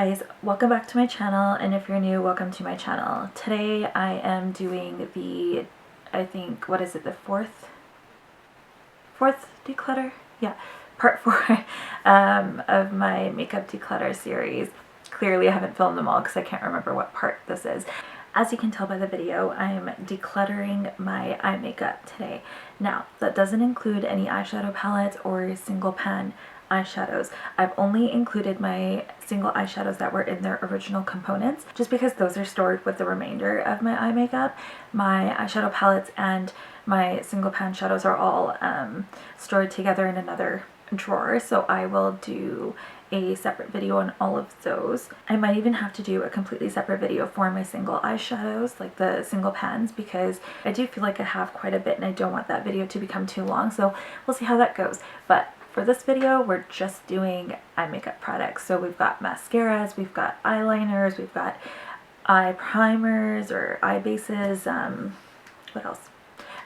guys, welcome back to my channel, and if you're new, welcome to my channel. Today I am doing the, I think, what is it, the fourth declutter? Yeah, part 4 of my makeup declutter series. Clearly I haven't filmed them all because I can't remember what part this is. As you can tell by the video, I'm decluttering my eye makeup today. Now, that doesn't include any eyeshadow palettes or single pan eyeshadows. I've only included my single eyeshadows that were in their original components, just because those are stored with the remainder of my eye makeup. My eyeshadow palettes and my single pan shadows are all stored together in another drawer, so I will do a separate video on all of those. I might even have to do a completely separate video for my single eyeshadows, like the single pans, because I do feel like I have quite a bit and I don't want that video to become too long, so we'll see how that goes. But for this video, we're just doing eye makeup products. So we've got mascaras, we've got eyeliners, we've got eye primers or eye bases. What else?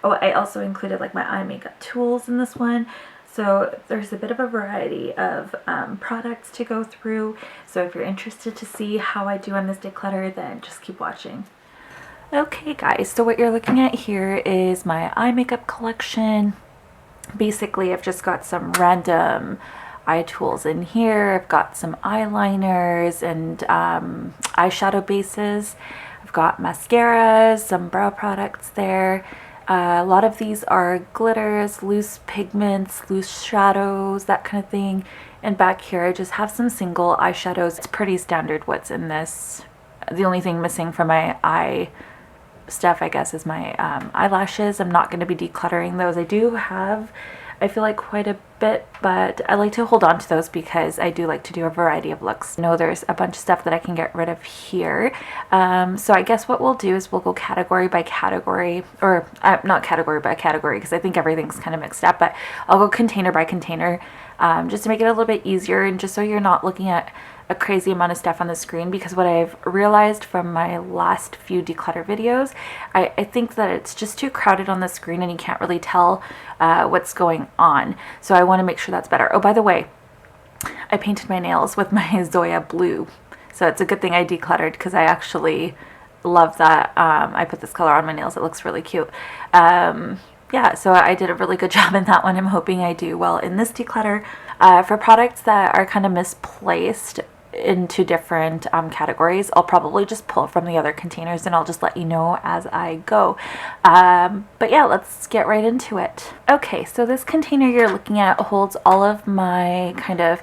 Oh, I also included like my eye makeup tools in this one. So there's a bit of a variety of products to go through. So if you're interested to see how I do on this declutter, then just keep watching. Okay guys, so what you're looking at here is my eye makeup collection. Basically, I've just got some random eye tools in here. I've got some eyeliners and eyeshadow bases. I've got mascaras, some brow products there. A lot of these are glitters, loose pigments, loose shadows, that kind of thing. And back here I just have some single eyeshadows. It's pretty standard what's in this. The only thing missing from my eye stuff, I guess, is my eyelashes. I'm not going to be decluttering those. I do have, I feel like, quite a bit, but I like to hold on to those because I do like to do a variety of looks. I know there's a bunch of stuff that I can get rid of here. So I guess what we'll do is we'll go category by category, or not category by category because I think everything's kind of mixed up, but I'll go container by container just to make it a little bit easier and just so you're not looking at a crazy amount of stuff on the screen, because what I've realized from my last few declutter videos, I think that it's just too crowded on the screen and you can't really tell what's going on. So I want to make sure that's better. Oh, by the way, I painted my nails with my Zoya blue. So it's a good thing I decluttered because I actually love that. I put this color on my nails. It looks really cute. Yeah, so I did a really good job in that one. I'm hoping I do well in this declutter. For products that are kind of misplaced into different categories, I'll probably just pull from the other containers and I'll just let you know as I go. But yeah, let's get right into it. Okay, so this container you're looking at holds all of my kind of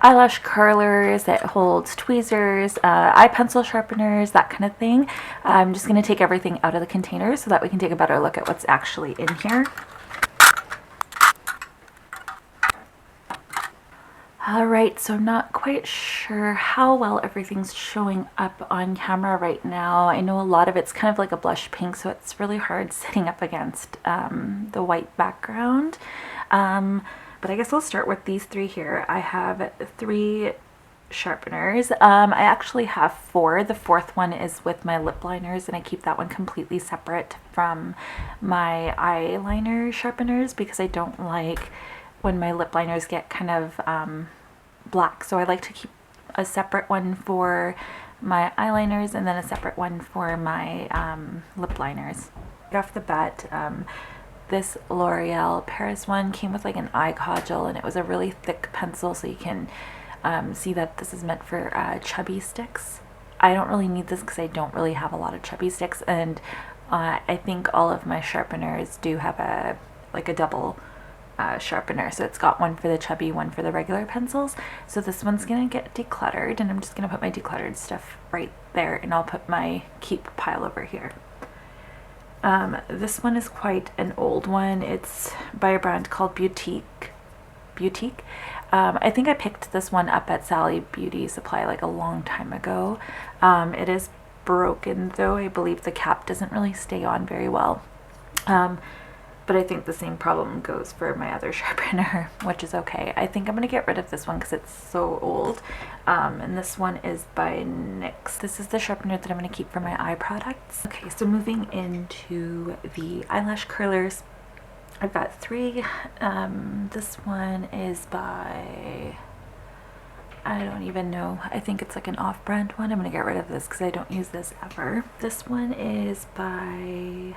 eyelash curlers. It holds tweezers, eye pencil sharpeners, that kind of thing. I'm just going to take everything out of the container so that we can take a better look at what's actually in here. Alright, so I'm not quite sure how well everything's showing up on camera right now. I know a lot of it's kind of like a blush pink, so it's really hard sitting up against the white background. But I guess I'll start with these three here. I have 3 sharpeners. I actually have 4. The 4th one is with my lip liners, and I keep that one completely separate from my eyeliner sharpeners because I don't like when my lip liners get kind of black. So I like to keep a separate one for my eyeliners and then a separate one for my lip liners. Right off the bat, this L'Oreal Paris one came with like an eye codgel, and it was a really thick pencil, so you can see that this is meant for chubby sticks. I don't really need this because I don't really have a lot of chubby sticks, and I think all of my sharpeners do have a double sharpener, so it's got one for the chubby, one for the regular pencils. So this one's gonna get decluttered, and I'm just gonna put my decluttered stuff right there, and I'll put my keep pile over here. This one is quite an old one. It's by a brand called Boutique. I think I picked this one up at Sally Beauty Supply like a long time ago. It is broken though. I believe the cap doesn't really stay on very well. But I think the same problem goes for my other sharpener, which is okay. I think I'm going to get rid of this one because it's so old. And this one is by NYX. This is the sharpener that I'm going to keep for my eye products. Okay, so moving into the eyelash curlers. I've got 3. This one is by I don't even know. I think it's like an off-brand one. I'm gonna get rid of this because I don't use this ever. This one is by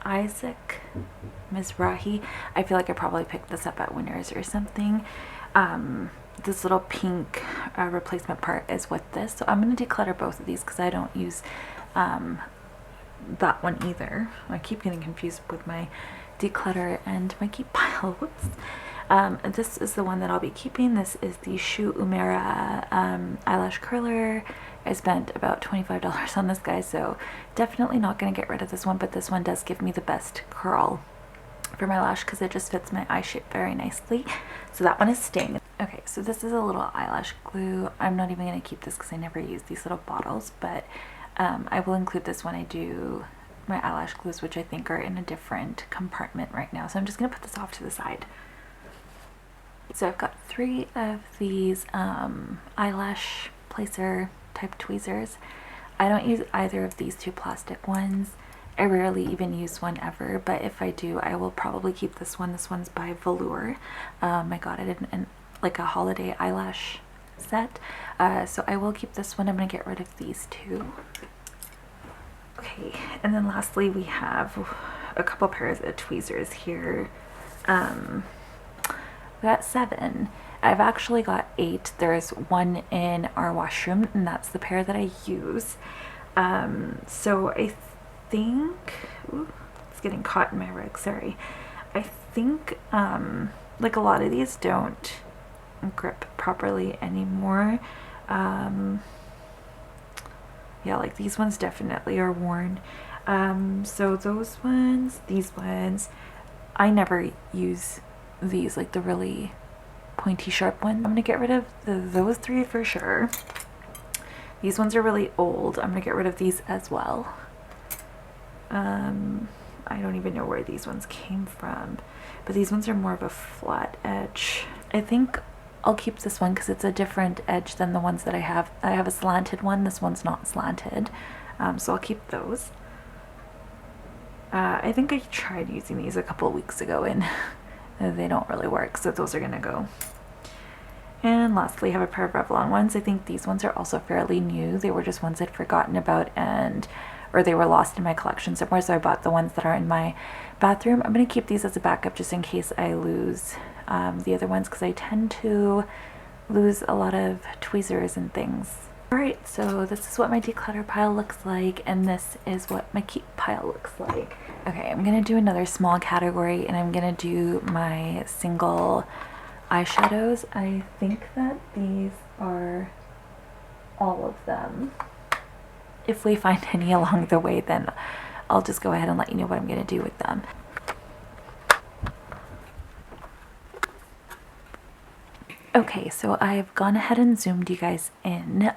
Isaac Mizrahi. I feel like I probably picked this up at Winners or something. This little pink replacement part is with this. So I'm going to declutter both of these because I don't use that one either. I keep getting confused with my declutter and my keep pile. Whoops. This is the one that I'll be keeping. This is the Shu Umaira eyelash curler. I spent about $25 on this guy, so definitely not going to get rid of this one, but this one does give me the best curl for my lash because it just fits my eye shape very nicely. So that one is staying. Okay, so this is a little eyelash glue. I'm not even going to keep this because I never use these little bottles, but I will include this when I do my eyelash glues, which I think are in a different compartment right now. So I'm just going to put this off to the side. So I've got 3 of these eyelash placer type tweezers. I don't use either of these 2 plastic ones. I rarely even use one ever, but if I do, I will probably keep this one. This one's by Velour. I got it in like a holiday eyelash set. So I will keep this one. I'm going to get rid of these 2. Okay, and then lastly we have a couple pairs of tweezers here. We got 7. I've actually got 8. There's one in our washroom, and that's the pair that I use. So I think, ooh, it's getting caught in my rug, sorry. I think like a lot of these don't grip properly anymore. Yeah, like these ones definitely are worn. So those ones, these ones, I never use these, like the really pointy sharp ones. I'm gonna get rid of those 3 for sure. These ones are really old. I'm gonna get rid of these as well. I don't even know where these ones came from, but these ones are more of a flat edge. I think I'll keep this one because it's a different edge than the ones that I have. I have a slanted one. This one's not slanted, so I'll keep those. I think I tried using these a couple of weeks ago and they don't really work, so those are gonna go. And lastly, I have a pair of Revlon ones. I think these ones are also fairly new. They were just ones I'd forgotten about, or they were lost in my collection somewhere, so I bought the ones that are in my bathroom. I'm going to keep these as a backup just in case I lose the other ones, because I tend to lose a lot of tweezers and things. Alright, so this is what my declutter pile looks like, and this is what my keep pile looks like. Okay, I'm going to do another small category, and I'm going to do my single eyeshadows. I think that these are all of them. If we find any along the way, then I'll just go ahead and let you know what I'm going to do with them. Okay, so I've gone ahead and zoomed you guys in.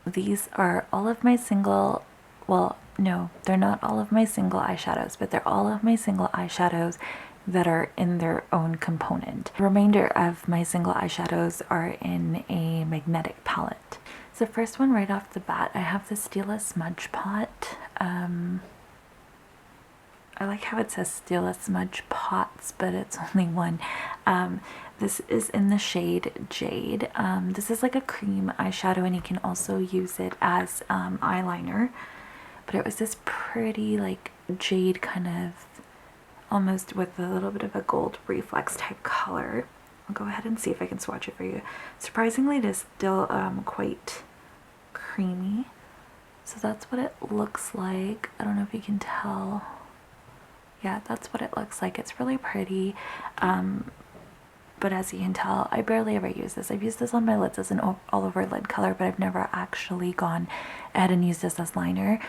These are all of my single, well, no, they're not all of my single eyeshadows, but they're all of my single eyeshadows that are in their own component. The remainder of my single eyeshadows are in a magnetic palette. So first one right off the bat, I have the Stila Smudge Pot. I like how it says Stila Smudge Pots, but it's only one. This is in the shade Jade. This is like a cream eyeshadow, and you can also use it as eyeliner. But it was this pretty like jade kind of, almost with a little bit of a gold reflex type color. I'll go ahead and see if I can swatch it for you. Surprisingly, it is still quite creamy. So that's what it looks like. I don't know if you can tell. Yeah, that's what it looks like. It's really pretty. But as you can tell, I barely ever use this. I've used this on my lids as an all-over lid color, but I've never actually gone ahead and used this as liner.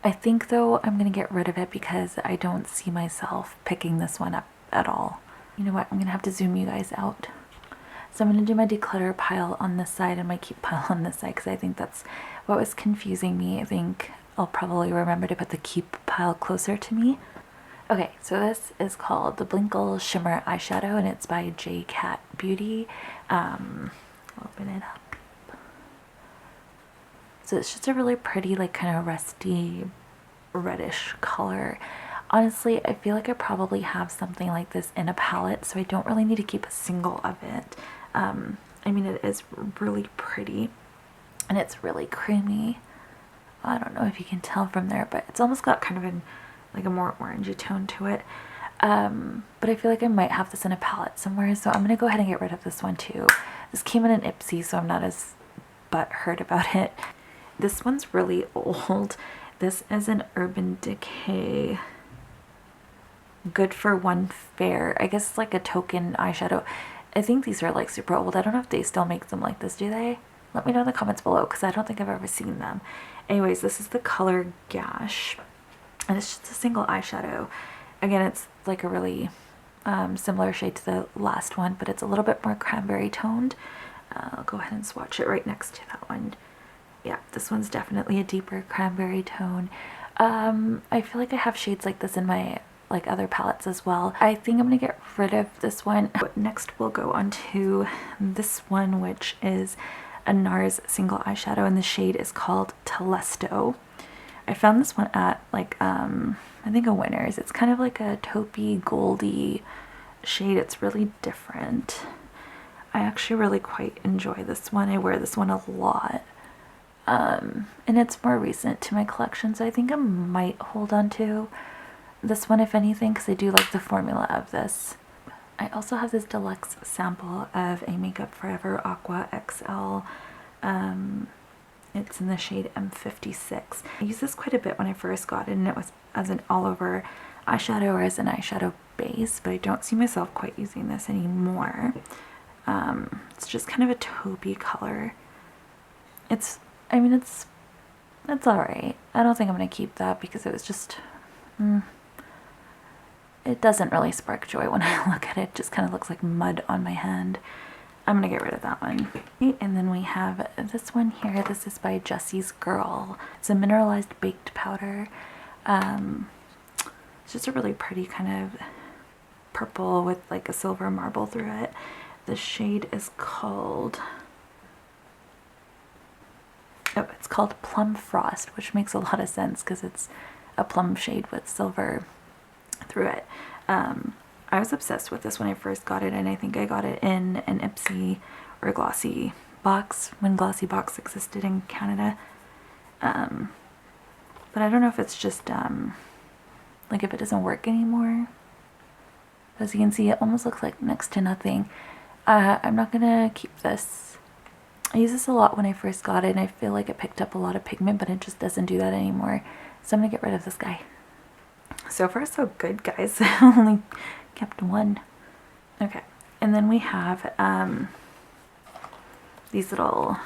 I think though I'm going to get rid of it because I don't see myself picking this one up at all. You know what? I'm going to have to zoom you guys out. So I'm going to do my declutter pile on this side and my keep pile on this side because I think that's what was confusing me. I think I'll probably remember to put the keep pile closer to me. Okay, so this is called the Blinkle Shimmer Eyeshadow, and it's by J Cat Beauty. Open it up. So it's just a really pretty, like kind of rusty, reddish color. Honestly, I feel like I probably have something like this in a palette, so I don't really need to keep a single of it. I mean, it is really pretty and it's really creamy. I don't know if you can tell from there, but it's almost got kind of like a more orangey tone to it. But I feel like I might have this in a palette somewhere, so I'm gonna go ahead and get rid of this one too. This came in an Ipsy, so I'm not as butthurt about it. This one's really old. This is an Urban Decay Good for One Fair. I guess it's like a token eyeshadow. I think these are like super old. I don't know if they still make them like this, do they? Let me know in the comments below because I don't think I've ever seen them. Anyways, this is the color Gash, and it's just a single eyeshadow. Again, it's like a really similar shade to the last one, but it's a little bit more cranberry toned. I'll go ahead and swatch it right next to that one. Yeah, this one's definitely a deeper cranberry tone. I feel like I have shades like this in my like other palettes as well. I think I'm gonna get rid of this one. But next we'll go on to this one, which is a NARS single eyeshadow, and the shade is called Telesto. I found this one at like I think a Winners. It's kind of like a taupey goldy shade. It's really different. I actually really quite enjoy this one. I wear this one a lot. And it's more recent to my collection, so I think I might hold on to this one if anything, because I do like the formula of this. I also have this deluxe sample of a Makeup Forever Aqua XL. It's in the shade M56. I used this quite a bit when I first got it, and it was as an all over eyeshadow or as an eyeshadow base, but I don't see myself quite using this anymore. It's just kind of a taupey color. I mean, it's alright. I don't think I'm going to keep that because it was just, it doesn't really spark joy when I look at it. It just kind of looks like mud on my hand. I'm going to get rid of that one. And then we have this one here. This is by Jessie's Girl. It's a mineralized baked powder. It's just a really pretty kind of purple with like a silver marble through it. The shade is called... oh, it's called Plum Frost, which makes a lot of sense because it's a plum shade with silver through it. I was obsessed with this when I first got it, and I think I got it in an Ipsy or Glossy box when Glossy Box existed in Canada. But I don't know if it's just like if it doesn't work anymore. As you can see, it almost looks like next to nothing. I'm not gonna keep this. I used this a lot when I first got it, and I feel like it picked up a lot of pigment, but it just doesn't do that anymore. So I'm gonna get rid of this guy. So far so good, guys. I only kept one. Okay, and then we have these little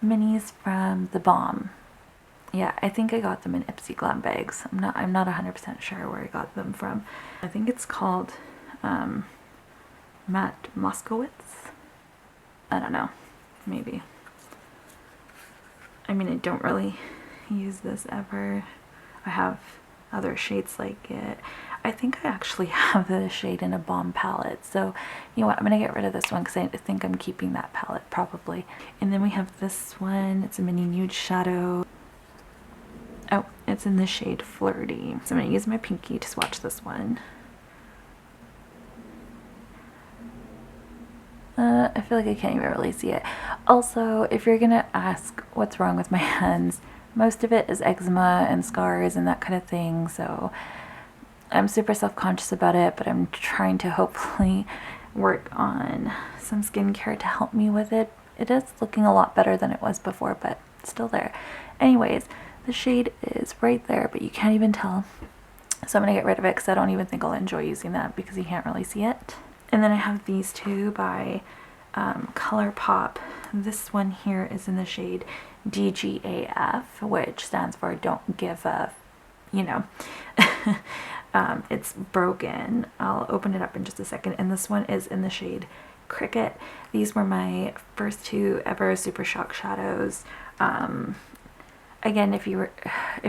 minis from The Balm. Yeah, I think I got them in Ipsy Glam bags. I'm not 100% sure where I got them from. I think it's called Matte Moskowitz. I don't know, maybe. I mean, I don't really use this ever. I have other shades like it. I think I actually have the shade in a Balm palette, so you know what, I'm gonna get rid of this one because I think I'm keeping that palette probably. And then we have this one. It's a mini nude shadow. Oh, it's in the shade Flirty. So I'm gonna use my pinky to swatch this one. I feel like I can't even really see it. Also, if you're gonna ask what's wrong with my hands, most of it is eczema and scars and that kind of thing, so I'm super self-conscious about it, but I'm trying to hopefully work on some skincare to help me with it. It is looking a lot better than it was before, but it's still there. Anyways, the shade is right there, but you can't even tell. So I'm gonna get rid of it because I don't even think I'll enjoy using that because you can't really see it. And then I have these two by ColourPop. This one here is in the shade DGAF, which stands for Don't Give a, you know. It's broken. I'll open it up in just a second. And this one is in the shade Cricket. These were my first two ever Super Shock shadows. Again, if you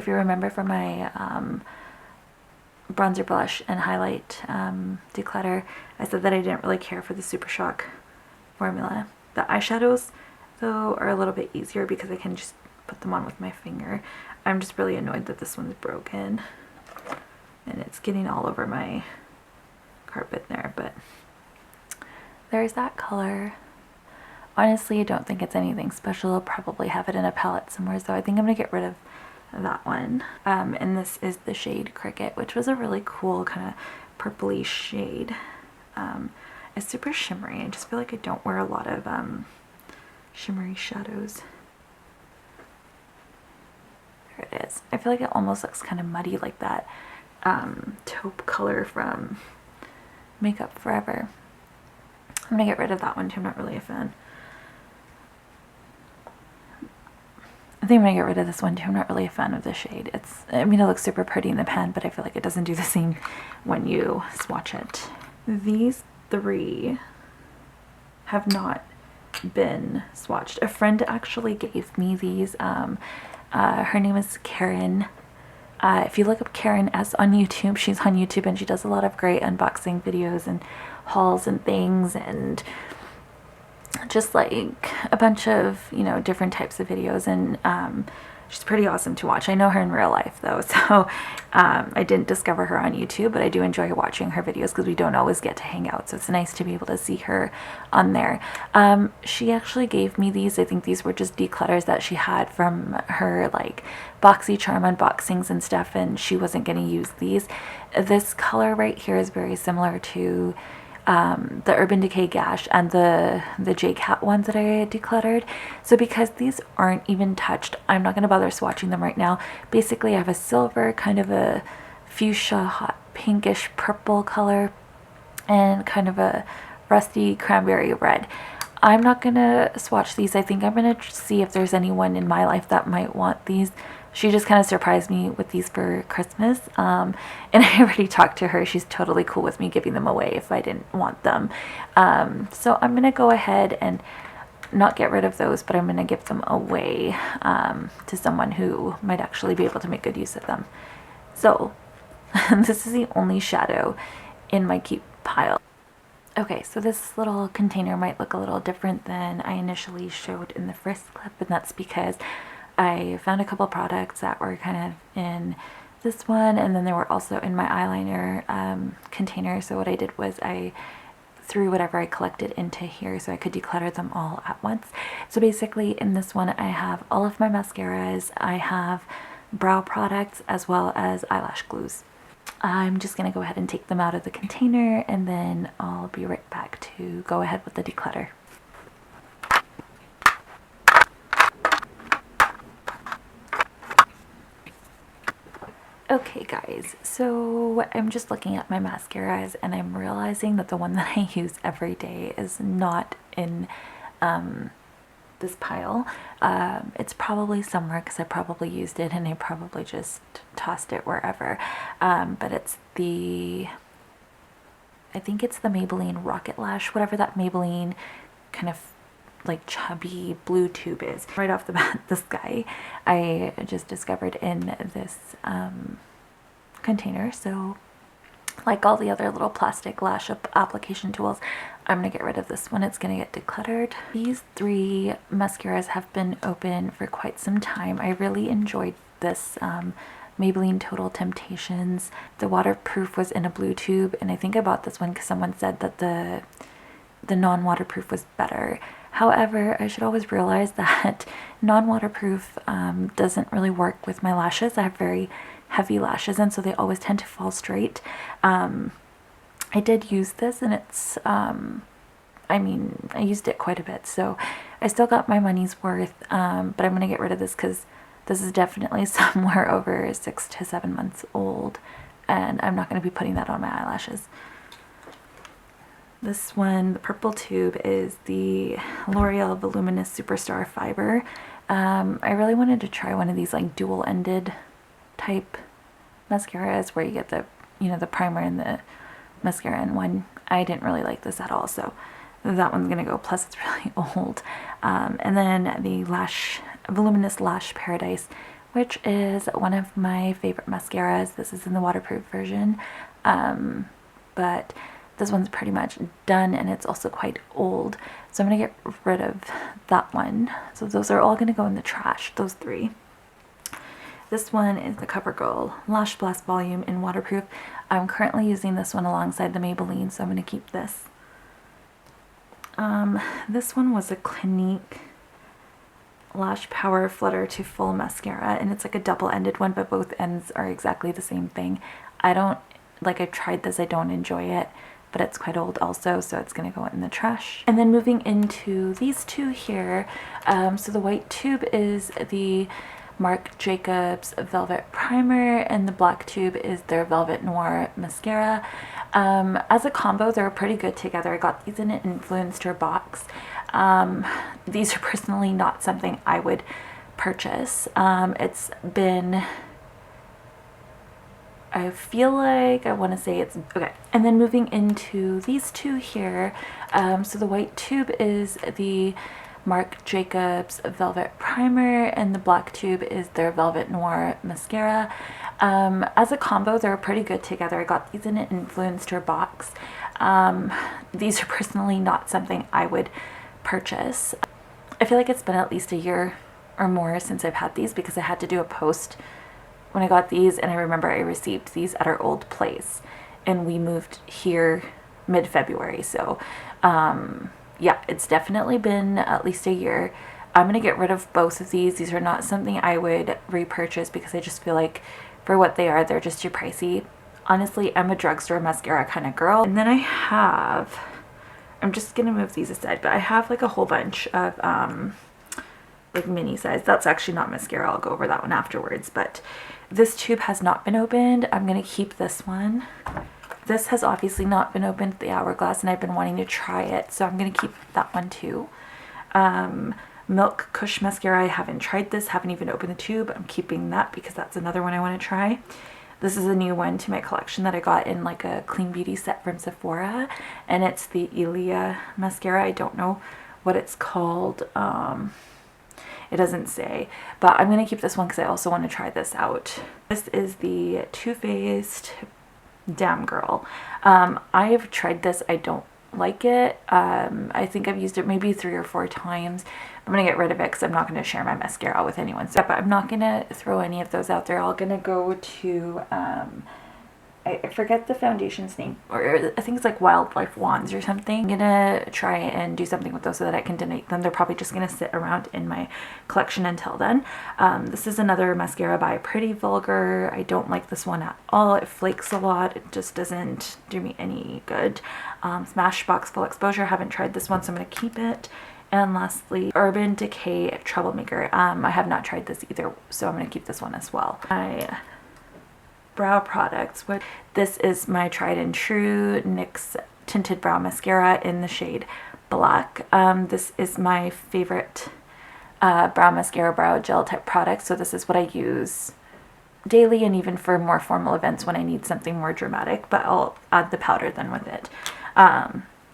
remember from my bronzer blush and highlight declutter, I said that I didn't really care for the Super Shock formula. The eyeshadows though are a little bit easier because I can just put them on with my finger. I'm just really annoyed that this one's broken and it's getting all over my carpet there, but there's that color. Honestly, I don't think it's anything special. I'll probably have it in a palette somewhere, so I think I'm gonna get rid of that one. And this is the shade Cricket, which was a really cool kind of purpley shade. It's super shimmery. I just feel like I don't wear a lot of shimmery shadows. There it is. I feel like it almost looks kind of muddy, like that taupe color from Makeup Forever. I'm gonna get rid of that one too. I'm not really a fan. I think I'm gonna get rid of this one too. I'm not really a fan of this shade. I mean, it looks super pretty in the pan, but I feel like it doesn't do the same when you swatch it. These three have not been swatched. A friend actually gave me these. Her name is Karen. If you look up Karen S on YouTube, she's on YouTube and she does a lot of great unboxing videos and hauls and things, and just like a bunch of, you know, different types of videos, and she's pretty awesome to watch. I know her in real life though, so I didn't discover her on YouTube, but I do enjoy watching her videos because we don't always get to hang out, so it's nice to be able to see her on there. She actually gave me these. I think these were just declutters that she had from her like BoxyCharm unboxings and stuff, and she wasn't going to use these. This color right here is very similar to the Urban Decay Gash and the J-Cat ones that I decluttered. So because these aren't even touched, I'm not going to bother swatching them right now. Basically, I have a silver, kind of a fuchsia, hot pinkish purple color, and kind of a rusty cranberry red. I'm not going to swatch these. I think I'm going to see if there's anyone in my life that might want these. She just kind of surprised me with these for Christmas, and I already talked to her. She's totally cool with me giving them away if I didn't want them. So I'm going to go ahead and not get rid of those, but I'm going to give them away to someone who might actually be able to make good use of them. So this is the only shadow in my keep pile. Okay, so this little container might look a little different than I initially showed in the first clip, and that's because I found a couple products that were kind of in this one, and then they were also in my eyeliner container. So what I did was I threw whatever I collected into here so I could declutter them all at once. So basically in this one I have all of my mascaras, I have brow products, as well as eyelash glues. I'm just going to go ahead and take them out of the container, and then I'll be right back to go ahead with the declutter. Okay guys, so I'm just looking at my mascaras and I'm realizing that the one that I use every day is not in this pile. It's probably somewhere because I probably used it and I probably just tossed it wherever. But it's I think it's the Maybelline Rocket Lash, whatever that Maybelline kind of like chubby blue tube is. Right off the bat, this guy I just discovered in this container. So like all the other little plastic lash up application tools, I'm gonna get rid of this one. It's gonna get decluttered. These three mascaras have been open for quite some time. I really enjoyed this Maybelline Total Temptations. The waterproof was in a blue tube, and I think I bought this one because someone said that the non-waterproof was better. However, I should always realize that non-waterproof doesn't really work with my lashes. I have very heavy lashes, and so they always tend to fall straight. I did use this, and it's, I mean, I used it quite a bit, so I still got my money's worth, but I'm going to get rid of this because this is definitely somewhere over 6 to 7 months old, and I'm not going to be putting that on my eyelashes. This one, the purple tube, is the L'Oreal Voluminous Superstar Fiber. I really wanted to try one of these like dual-ended type mascaras where you get the, you know, the primer and the mascara in one. I didn't really like this at all, so that one's gonna go, plus it's really old. And then the Voluminous Lash Paradise, which is one of my favorite mascaras. This is in the waterproof version, but this one's pretty much done, and it's also quite old, so I'm gonna get rid of that one. So those are all gonna go in the trash, those three. This one is the CoverGirl Lash Blast Volume in waterproof. I'm currently using this one alongside the Maybelline, so I'm gonna keep this. This one was a Clinique Lash Power Flutter to Full Mascara, and it's like a double-ended one, but both ends are exactly the same thing. I don't, like, I've tried this, I don't enjoy it, but it's quite old also, so it's gonna go in the trash. And then moving into these two here, so the white tube is the Marc Jacobs Velvet Primer, and the black tube is their Velvet Noir Mascara. As a combo, they're pretty good together. I got these in an influencer box. These are personally not something I would purchase. It's been, I feel like, I want to say it's, okay. And then moving into these two here, so the white tube is the Marc Jacobs Velvet Primer, and the black tube is their Velvet Noir Mascara. As a combo, they're pretty good together. I got these in an influencer box. These are personally not something I would purchase. I feel like it's been at least a year or more since I've had these, because I had to do a post when I got these, and I remember I received these at our old place, and we moved here mid-February, so yeah, it's definitely been at least a year. I'm gonna get rid of both of these. These are not something I would repurchase, because I just feel like for what they are, they're just too pricey. Honestly, I'm a drugstore mascara kind of girl. And then I have, I'm just gonna move these aside, but I have like a whole bunch of like mini size. That's actually not mascara, I'll go over that one afterwards, but this tube has not been opened. I'm gonna keep this one. This has obviously not been opened, the Hourglass, and I've been wanting to try it, so I'm gonna keep that one too. Milk Kush Mascara, I haven't tried this, haven't even opened the tube. I'm keeping that because that's another one I want to try. This is a new one to my collection that I got in like a clean beauty set from Sephora, and it's the Ilia mascara. I don't know what it's called. It doesn't say, but I'm gonna keep this one because I also want to try this out. This is the Too Faced Damn Girl. I've tried this, I don't like it. I think I've used it maybe 3 or 4 times. I'm gonna get rid of it because I'm not going to share my mascara with anyone. So, but I'm not gonna throw any of those out. They're all gonna go to I forget the foundation's name, or I think it's like Wildlife Wands or something. I'm gonna try and do something with those so that I can donate them. They're probably just gonna sit around in my collection until then. This is another mascara by Pretty Vulgar. I don't like this one at all. It flakes a lot. It just doesn't do me any good. Smashbox Full Exposure. Haven't tried this one, so I'm gonna keep it. And lastly, Urban Decay Troublemaker. I have not tried this either, so I'm gonna keep this one as well. Brow products. This is my tried and true NYX Tinted Brow Mascara in the shade Black. This is my favorite brow mascara, brow gel type product, so this is what I use daily and even for more formal events when I need something more dramatic, but I'll add the powder then with it.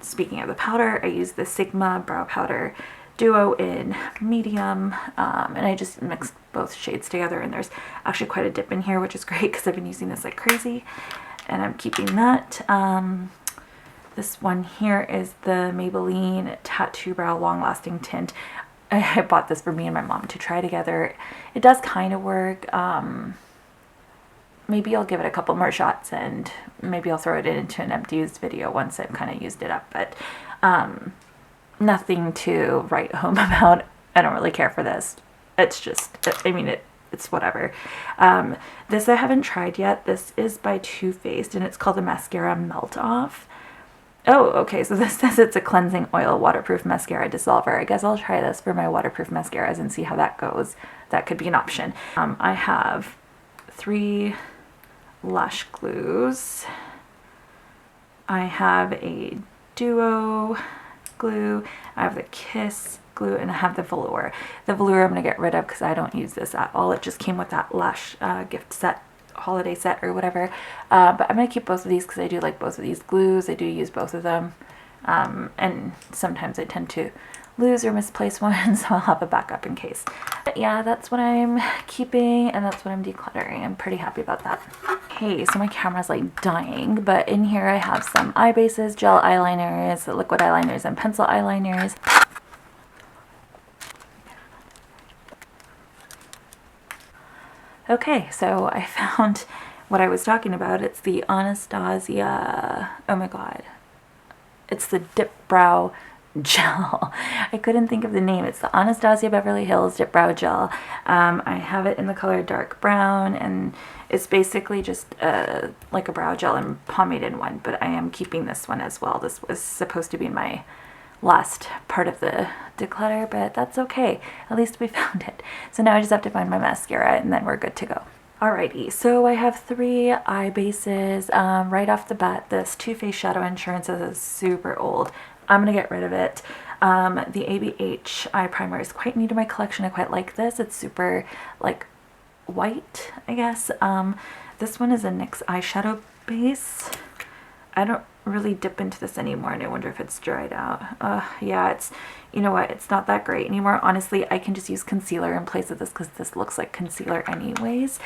Speaking of the powder, I use the Sigma Brow Powder Duo in medium, and I just mixed both shades together, and there's actually quite a dip in here, which is great because I've been using this like crazy, and I'm keeping that. This one here is the Maybelline Tattoo Brow Long Lasting Tint. I bought this for me and my mom to try together. It does kind of work. Maybe I'll give it a couple more shots, and maybe I'll throw it into an empty used video once I've kind of used it up, but nothing to write home about. I don't really care for this. It's just, I mean, it's whatever. This I haven't tried yet. This is by Too Faced, and it's called the Mascara Melt Off. Oh, okay, so this says it's a cleansing oil waterproof mascara dissolver. I guess I'll try this for my waterproof mascaras and see how that goes. That could be an option. I have 3 lash glues. I have a Duo glue, I have the Kiss glue, and I have the velour. The velour I'm going to get rid of because I don't use this at all. It just came with that lash gift set, holiday set or whatever. But I'm going to keep both of these because I do like both of these glues. I do use both of them. And sometimes I tend to lose or misplace one, so I'll have a backup in case. But yeah, that's what I'm keeping, and that's what I'm decluttering. I'm pretty happy about that. Okay, so my camera's like dying, but in here I have some eye bases, gel eyeliners, liquid eyeliners, and pencil eyeliners. Okay, so I found what I was talking about. It's the Anastasia, oh my god, it's the Dip Brow gel. I couldn't think of the name. It's the Anastasia Beverly Hills Dip Brow Gel. I have it in the color dark brown, and it's basically just like a brow gel and pomade in one, but I am keeping this one as well. This was supposed to be my last part of the declutter, but that's okay. At least we found it. So now I just have to find my mascara and then we're good to go. Alrighty, so I have 3 eye bases. Right off the bat, this Too Faced Shadow Insurance is super old. I'm gonna get rid of it. The ABH eye primer is quite new to my collection. I quite like this. It's super like white, I guess. This one is a NYX eyeshadow base. I don't really dip into this anymore, and I wonder if it's dried out. Yeah, it's, you know what, it's not that great anymore. Honestly, I can just use concealer in place of this because this looks like concealer anyways.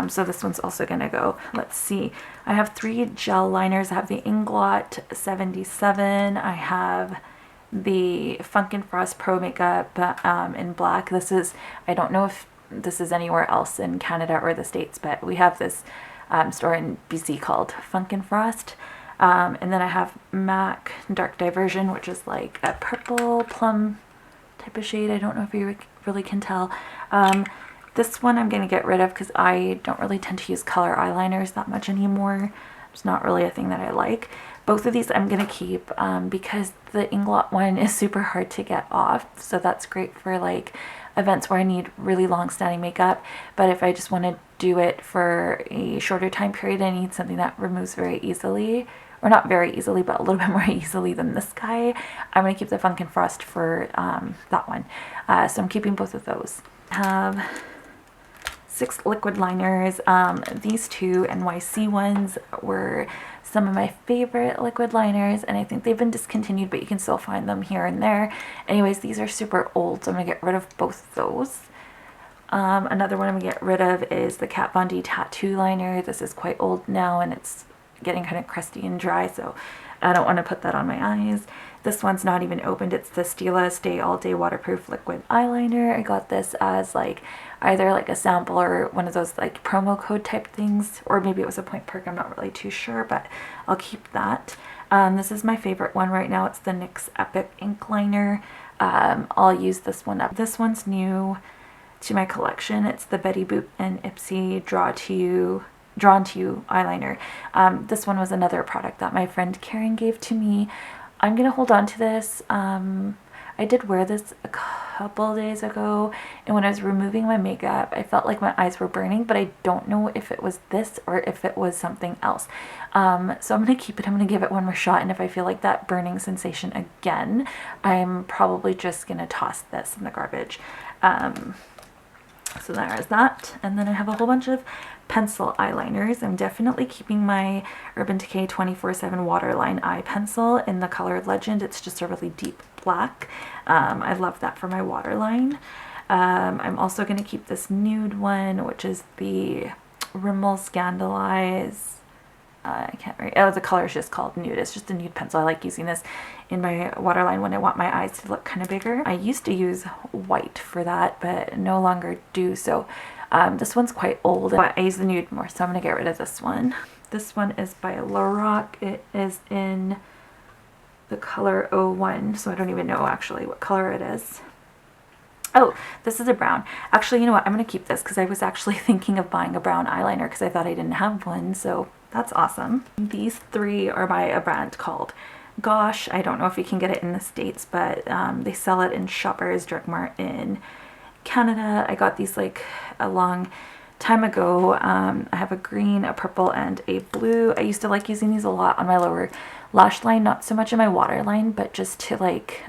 So this one's also gonna go. Let's see, I have 3 gel liners. I have the Inglot 77. I have the Funkin' Frost Pro Makeup in black. This is, I don't know if this is anywhere else in Canada or the States, but we have this store in BC called Funkin' Frost. And then I have MAC Dark Diversion, which is like a purple plum type of shade. I don't know if you really can tell. This one I'm going to get rid of because I don't really tend to use color eyeliners that much anymore. It's not really a thing that I like. Both of these I'm going to keep because the Inglot one is super hard to get off. So that's great for like events where I need really long standing makeup. But if I just want to do it for a shorter time period, I need something that removes very easily. Or not very easily, but a little bit more easily than this guy. I'm going to keep the Funkin' Frost for that one. So I'm keeping both of those. I have 6 liquid liners. These 2 NYC ones were some of my favorite liquid liners, and I think they've been discontinued, but you can still find them here and there. Anyways, these are super old, so I'm going to get rid of both of those. Another one I'm going to get rid of is the Kat Von D Tattoo Liner. This is quite old now, and it's getting kind of crusty and dry, so I don't want to put that on my eyes. This one's not even opened. It's the Stila Stay All Day Waterproof Liquid Eyeliner. I got this as like either like a sample or one of those like promo code type things, or maybe it was a point perk. I'm not really too sure, but I'll keep that. This is my favorite one right now. It's the NYX Epic Ink Liner. I'll use this one up. This one's new to my collection. It's the Betty Boop and Ipsy Drawn to You eyeliner. This one was another product that my friend Karen gave to me. I'm gonna hold on to this. I did wear this a couple days ago, and when I was removing my makeup, I felt like my eyes were burning, but I don't know if it was this or if it was something else. So I'm gonna keep it. I'm gonna give it one more shot, and if I feel like that burning sensation again, I'm probably just gonna toss this in the garbage. So there is that. And then I have a whole bunch of pencil eyeliners. I'm definitely keeping my Urban Decay 24/7 Waterline eye pencil in the color Legend. It's just a really deep black. I love that for my waterline. I'm also going to keep this nude one, which is the Rimmel Scandalize. I can't remember. Oh, the color is just called Nude. It's just a nude pencil. I like using this in my waterline when I want my eyes to look kind of bigger. I used to use white for that, but no longer do. So this one's quite old, but I use the nude more, so I'm going to get rid of this one. This one is by Lorac. It is in the color 01, so I don't even know actually what color it is. Oh, this is a brown. Actually, you know what? I'm going to keep this because I was actually thinking of buying a brown eyeliner because I thought I didn't have one, so that's awesome. These 3 are by a brand called Gosh. I don't know if you can get it in the States, but they sell it in Shoppers Drug Mart in Canada. I got these like a long time ago. I have a green, a purple, and a blue. I used to like using these a lot on my lower lash line, not so much in my waterline, but just to like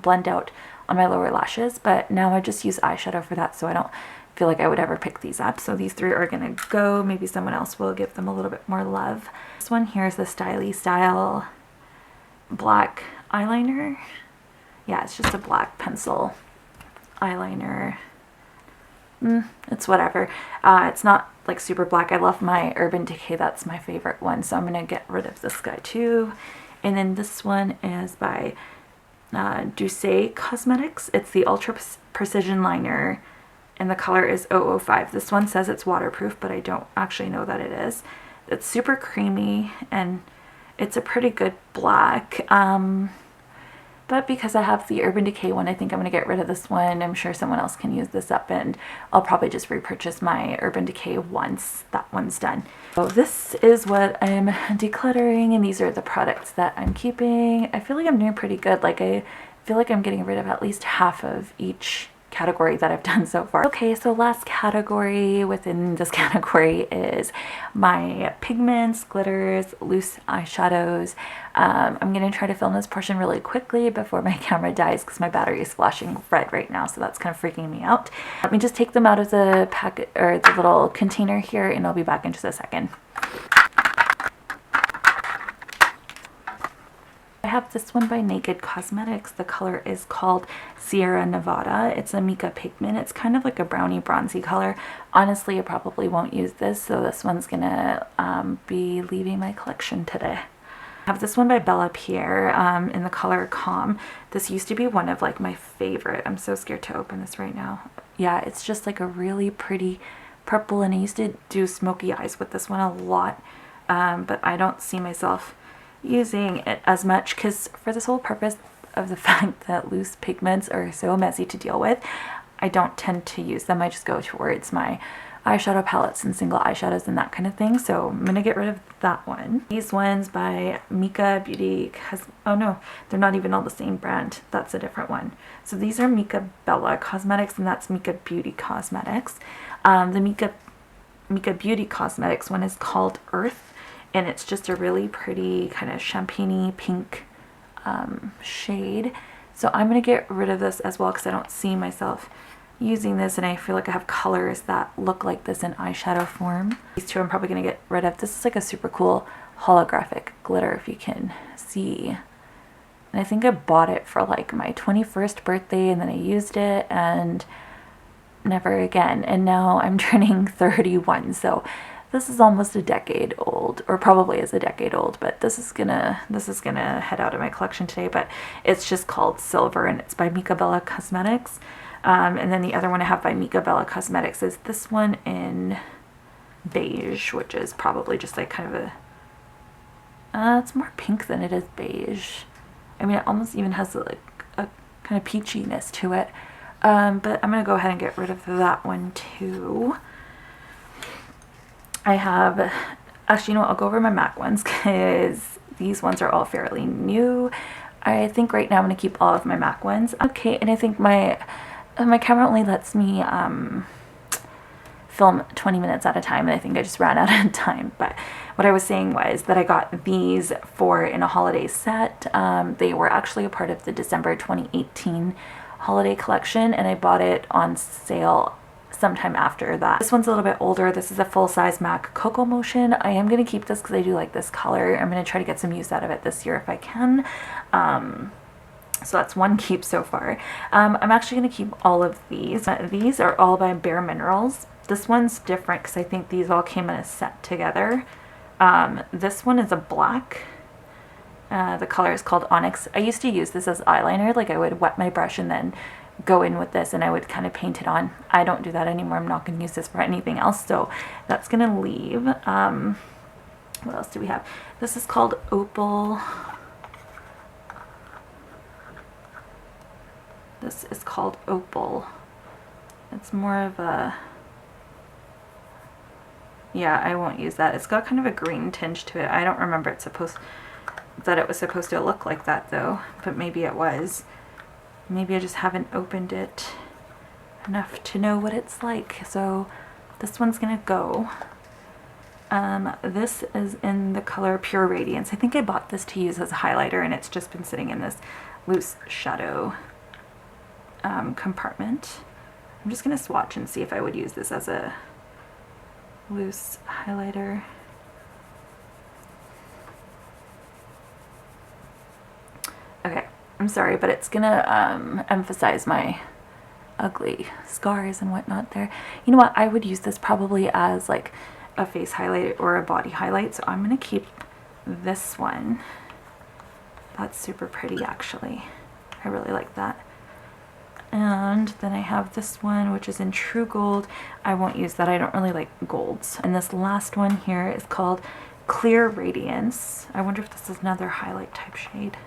blend out on my lower lashes. But now I just use eyeshadow for that, so I don't feel like I would ever pick these up. So these 3 are gonna go. Maybe someone else will give them a little bit more love. This one here is the Styly Style black eyeliner. Yeah, it's just a black pencil eyeliner. It's whatever. It's not like super black. I love my Urban Decay. That's my favorite one, so I'm gonna get rid of this guy too. And then this one is by Douce Cosmetics. It's the Ultra Precision Liner, and the color is 005. This one says it's waterproof, but I don't actually know that it is. It's super creamy, and it's a pretty good black. But because I have the Urban Decay one, I think I'm going to get rid of this one. I'm sure someone else can use this up, and I'll probably just repurchase my Urban Decay once that one's done. So this is what I'm decluttering, and these are the products that I'm keeping. I feel like I'm doing pretty good. Like, I feel like I'm getting rid of at least half of each category that I've done so far. Okay, so last category within this category is my pigments, glitters, loose eyeshadows. I'm gonna try to film this portion really quickly before my camera dies because my battery is flashing red right now, so that's kind of freaking me out. Let me just take them out of the packet or the little container here, and I'll be back in just a second. I have this one by Naked Cosmetics. The color is called Sierra Nevada. It's a mica pigment. It's kind of like a brownie bronzy color. Honestly, I probably won't use this, so this one's gonna be leaving my collection today. I have this one by Bella Pierre in the color Calm. This used to be one of like my favorite. I'm so scared to open this right now. Yeah, it's just like a really pretty purple, and I used to do smoky eyes with this one a lot, but I don't see myself using it as much because for this whole purpose of the fact that loose pigments are so messy to deal with, I don't tend to use them. I just go towards my eyeshadow palettes and single eyeshadows and that kind of thing. So I'm gonna get rid of that one. These ones by Mica Beauty, oh no, they're not even all the same brand. That's a different one. So these are Mica Bella Cosmetics, and that's Mica Beauty Cosmetics. The Mica Beauty Cosmetics one is called Earth, and it's just a really pretty kind of champagne-y pink shade. So I'm going to get rid of this as well because I don't see myself using this, and I feel like I have colors that look like this in eyeshadow form. These two I'm probably going to get rid of. This is like a super cool holographic glitter, if you can see. And I think I bought it for like my 21st birthday, and then I used it and never again. And now I'm turning 31, so this is almost a decade old, or probably is a decade old, but this is gonna head out of my collection today. But it's just called Silver, and it's by Mica Bella Cosmetics. And then the other one I have by Mica Bella Cosmetics is this one in beige, which is probably just like kind of a it's more pink than it is beige. I mean, it almost even has like a kind of peachiness to it. But I'm gonna go ahead and get rid of that one too. I have, actually, you know what, I'll go over my MAC ones because these ones are all fairly new. I think right now I'm going to keep all of my MAC ones. Okay, and I think my camera only lets me film 20 minutes at a time, and I think I just ran out of time. But what I was saying was that I got these in a holiday set. They were actually a part of the December 2018 holiday collection, and I bought it on sale sometime after that. This one's a little bit older. This is a full-size MAC Cocoa Motion. I am going to keep this because I do like this color. I'm going to try to get some use out of it this year if I can. So that's one keep so far. I'm actually going to keep all of these. These are all by Bare Minerals. This one's different because I think these all came in a set together. This one is a black. The color is called Onyx. I used to use this as eyeliner. Like, I would wet my brush and then go in with this and I would kind of paint it on. I don't do that anymore. I'm not going to use this for anything else, so that's going to leave. What else do we have? This is called Opal. This is called Opal. It's more of a, yeah, I won't use that. It's got kind of a green tinge to it. I don't remember that it was supposed to look like that though, but maybe it was. Maybe I just haven't opened it enough to know what it's like. So this one's gonna go. This is in the color Pure Radiance. I think I bought this to use as a highlighter, and it's just been sitting in this loose shadow compartment. I'm just gonna swatch and see if I would use this as a loose highlighter. Okay. I'm sorry, but it's gonna emphasize my ugly scars and whatnot there. You know what? I would use this probably as like a face highlight or a body highlight, so I'm gonna keep this one. That's super pretty, actually. I really like that. And then I have this one, which is in True Gold. I won't use that. I don't really like golds. And this last one here is called Clear Radiance. I wonder if this is another highlight type shade.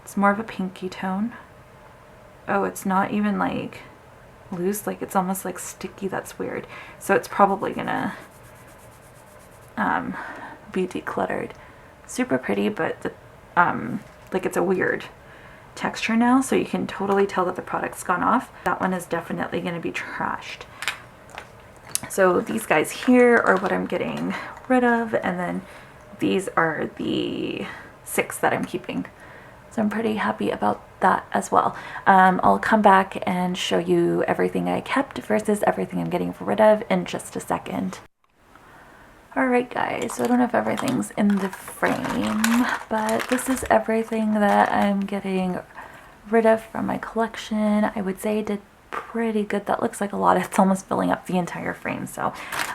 It's more of a pinky tone. Oh, it's not even like loose, like it's almost like sticky. That's weird. So it's probably gonna be decluttered. Super pretty, but like it's a weird texture now, so you can totally tell that the product's gone off. That one is definitely going to be trashed. So these guys here are what I'm getting rid of, and then these are the 6 that I'm keeping. So I'm pretty happy about that as well. I'll come back and show you everything I kept versus everything I'm getting rid of in just a second. Alright guys, so I don't know if everything's in the frame, but this is everything that I'm getting rid of from my collection. I would say I did pretty good. That looks like a lot. It's almost filling up the entire frame, so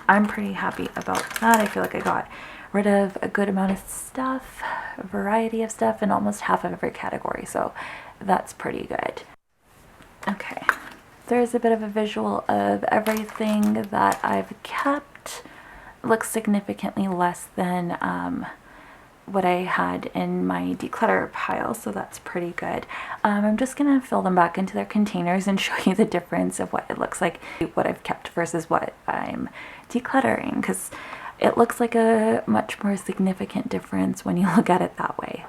I'm pretty happy about that. I feel like I got rid of a good amount of stuff, a variety of stuff, in almost half of every category, so that's pretty good. Okay, there's a bit of a visual of everything that I've kept. Looks significantly less than what I had in my declutter pile, so that's pretty good. I'm just gonna fill them back into their containers and show you the difference of what it looks like, what I've kept versus what I'm decluttering, because it looks like a much more significant difference when you look at it that way.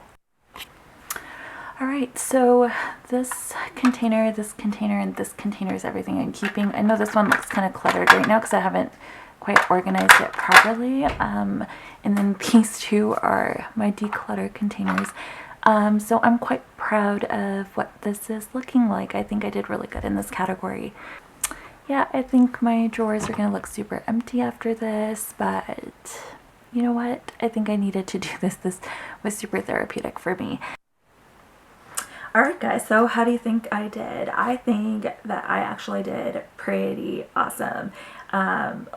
Alright, so this container, and this container is everything I'm keeping. I know this one looks kind of cluttered right now because I haven't quite organized it properly, and then these 2 are my declutter containers. So I'm quite proud of what this is looking like. I think I did really good in this category. Yeah, I think my drawers are gonna look super empty after this, but you know what? I think I needed to do this. This was super therapeutic for me. Alright guys, so how do you think I did? I think that I actually did pretty awesome.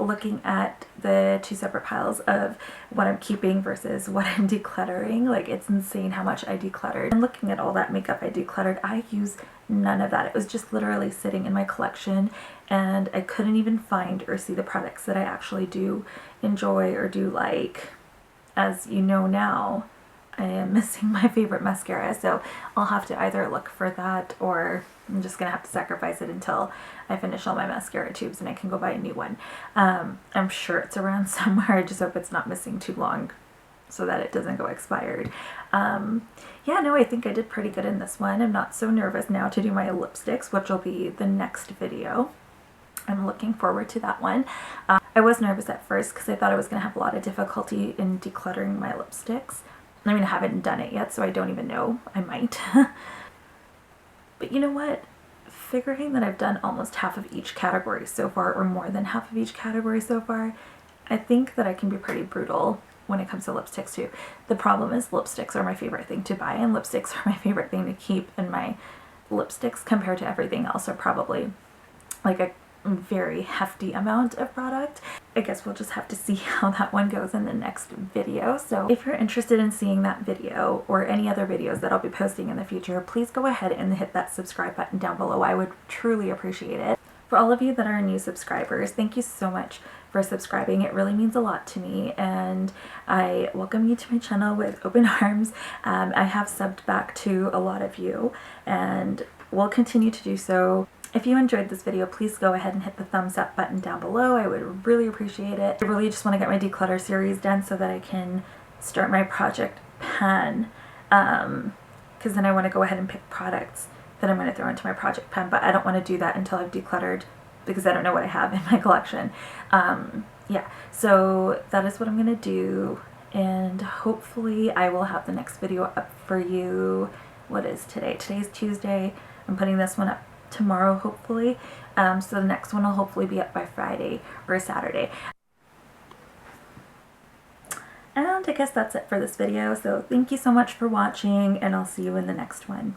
Looking at the 2 separate piles of what I'm keeping versus what I'm decluttering, like it's insane how much I decluttered. And looking at all that makeup I decluttered, I used none of that. It was just literally sitting in my collection, and I couldn't even find or see the products that I actually do enjoy or do like. As you know now, I am missing my favorite mascara, so I'll have to either look for that, or I'm just gonna have to sacrifice it until I finish all my mascara tubes and I can go buy a new one. I'm sure it's around somewhere. I just hope it's not missing too long so that it doesn't go expired. Yeah, no, I think I did pretty good in this one. I'm not so nervous now to do my lipsticks, which will be the next video. I'm looking forward to that one. I was nervous at first because I thought I was going to have a lot of difficulty in decluttering my lipsticks. I mean, I haven't done it yet, so I don't even know. I might. But you know what? Figuring that I've done almost half of each category so far, or more than half of each category so far, I think that I can be pretty brutal when it comes to lipsticks too. The problem is lipsticks are my favorite thing to buy, and lipsticks are my favorite thing to keep, and my lipsticks compared to everything else are probably like a very hefty amount of product. I guess we'll just have to see how that one goes in the next video. So if you're interested in seeing that video or any other videos that I'll be posting in the future, please go ahead and hit that subscribe button down below. I would truly appreciate it. For all of you that are new subscribers, thank you so much for subscribing. It really means a lot to me, and I welcome you to my channel with open arms. I have subbed back to a lot of you and will continue to do so. If you enjoyed this video, please go ahead and hit the thumbs up button down below. I would really appreciate it. I really just want to get my declutter series done so that I can start my project pan, because then I want to go ahead and pick products that I'm going to throw into my project pan, but I don't want to do that until I've decluttered because I don't know what I have in my collection. Yeah, so that is what I'm going to do, and hopefully I will have the next video up for you. What is today? Today's Tuesday. I'm putting this one up tomorrow, hopefully. So the next one will hopefully be up by Friday or Saturday. And I guess that's it for this video. So thank you so much for watching, and I'll see you in the next one.